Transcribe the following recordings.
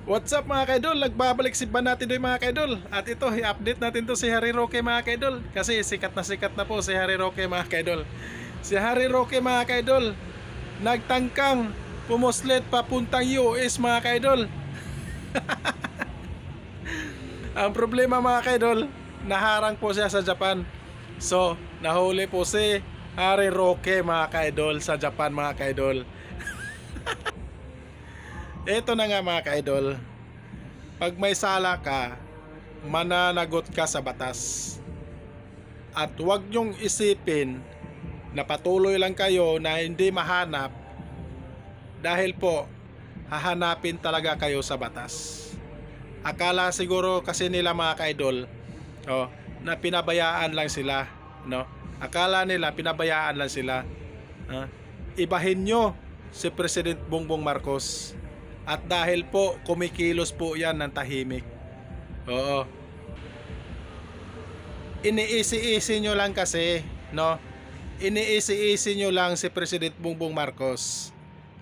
What's up mga kaidol? Nagbabalik si Banatidoy mga kaidol. At ito, i-update natin to si Harry Roque mga kaidol. Kasi sikat na po si Harry Roque mga kaidol. Si Harry Roque mga kaidol, nagtangkang pumuslit papuntang US mga kaidol. Ang problema mga kaidol, naharang po siya sa Japan. So, nahuli po si Harry Roque mga kaidol sa Japan mga kaidol. Ito na nga mga kaidol, pag may sala ka, mananagot ka sa batas. At huwag nyong isipin na patuloy lang kayo na hindi mahanap, dahil po hahanapin talaga kayo sa batas. Akala siguro kasi nila mga kaidol, na pinabayaan lang sila, no? Akala nila pinabayaan lang sila. Ibahin nyo si President Bongbong Marcos. At dahil po kumikilos po yan ng tahimik. Oo. Iniisi-isi nyo lang kasi, no? Iniisi-isi nyo lang si President Bongbong Marcos.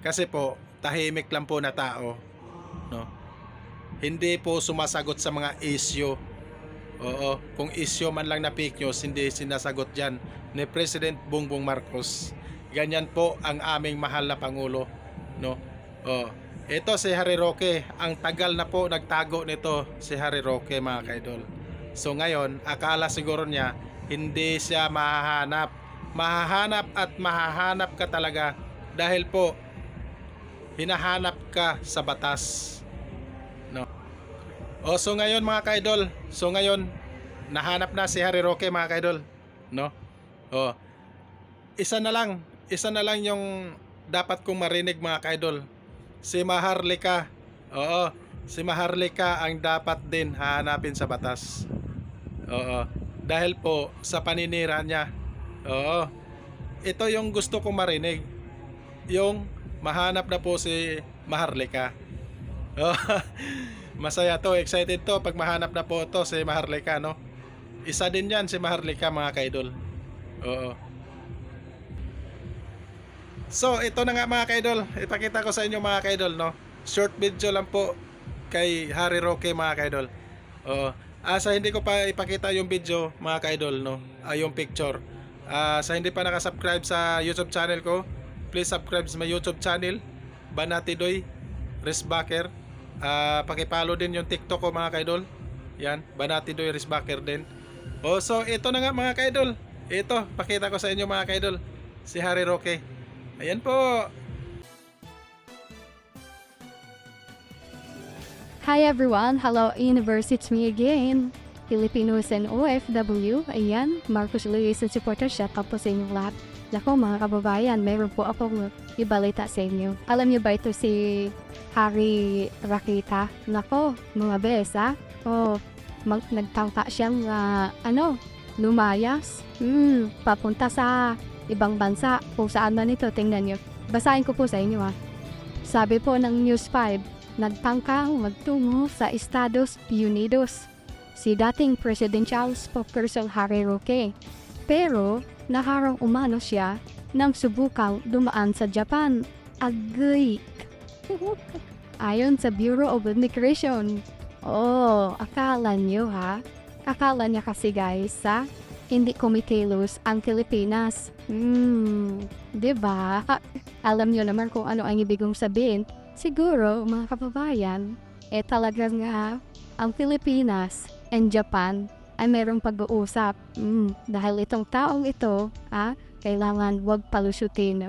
Kasi po, tahimik lang po na tao, no? Hindi po sumasagot sa mga issue. Oo. Kung issue man lang na fake news, hindi sinasagot dyan ni President Bongbong Marcos. Ganyan po ang aming mahal na Pangulo, no? Oo. Ito si Harry Roque, ang tagal na po nagtago nito si Harry Roque mga kaidol. So ngayon, akala siguro niya hindi siya mahahanap. Mahahanap at mahahanap ka talaga dahil po hinahanap ka sa batas, no? So ngayon mga kaidol, nahanap na si Harry Roque mga kaidol, no? Isa na lang yung dapat kong marinig mga kaidol. Si Maharlika. Oo, si Maharlika ang dapat din hahanapin sa batas. Oo, dahil po sa paninira niya. Oo, ito yung gusto kong marinig. Yung mahanap na po si Maharlika. Oo, masaya to, excited to pag mahanap na po to si Maharlika, no? Isa din yan si Maharlika mga kaidol. Oo. So ito na nga mga kaidol, ipakita ko sa inyo mga kaidol, no? Short video lang po kay Harry Roque mga kaidol. Sa hindi ko pa ipakita yung video mga kaidol, no? Yung picture. Sa hindi pa nakasubscribe sa YouTube channel ko, please subscribe sa my YouTube channel, Banatidoy Risbacker. Pakipollow din yung TikTok ko mga kaidol. Yan, Banatidoy Risbacker din. So ito na nga mga kaidol. Ito, pakita ko sa inyo mga kaidol, si Harry Roque. Ayan po. Hi everyone! Hello Universe! It's me again! Filipinos and OFW. Ayan, Marcos Luis and supporter. Shout out po sa inyong lahat. Nako mga kababayan, mayroon po akong ibalita sa inyo. Alam niyo ba ito si Harry Roque? Nako, mga bes nagtangka siyang lumayas. Papunta sa ibang bansa, kung saan man ito, tingnan nyo. Basahin ko po sa inyo Sabi po ng News 5, nagtangkang magtungo sa Estados Unidos si dating presidential spokesperson Harry Roque. Pero naharang umano siya nang subukang dumaan sa Japan. Agay! Ayon sa Bureau of Immigration. Akala nyo Akala niya kasi guys hindi kumikilos ang Pilipinas. Diba? Alam nyo naman kung ano ang ibig kong sabihin. Siguro, mga kababayan, talagang ang Pilipinas and Japan ay mayroong pag-uusap. Dahil itong taong ito, kailangan wag palusutin.